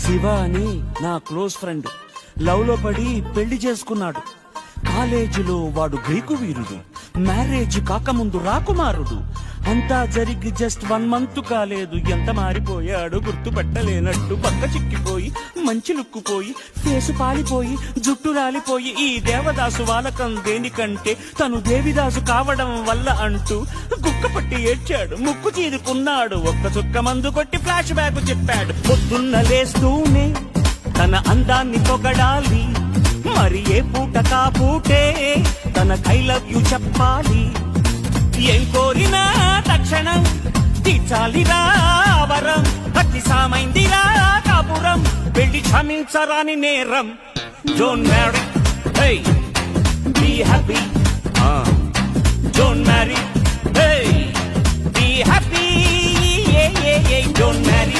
శివ అని నా close friend love లో పడి పెళ్లి చేసుకున్నాడు. కాలేజీలో వాడు గ్రీకు వీరుడు, మ్యారేజ్ కాకముందు రాకుమారుడు. అంతా జరిగి జస్ట్ 1 month కాలేదు, ఎంత మారిపోయాడు గుర్తుపట్టలేనట్టు. పక్క చిక్కిపోయి మంచి లుక్కుపోయి ఫేసు పాలిపోయి జుట్టు రాలిపోయి ఈ దేవదాసు వాలకం దేనికంటే తను దేవిదాసు కావడం వల్ల అంటూ గుక్కపట్టి ఏడ్చాడు, ముక్కు చీరుకున్నాడు. ఒక్క చుక్క మందు కొట్టి ఫ్లాష్ బ్యాక్ చెప్పాడు. పొద్దున్న లేస్తూనే తన అందాన్ని పొగడాలి, మరి ఏ పూట కాపూటే తన ఐ లవ్ యు చెప్పాలి. ఏం కోరినా తక్షణం తీర్చాలిరా వరం, అతి సామైందిరా కాపురం, పెళ్లి క్షమించరాని నేరం. Don't marry, hey be happy, don't marry, hey be happy, don't marry.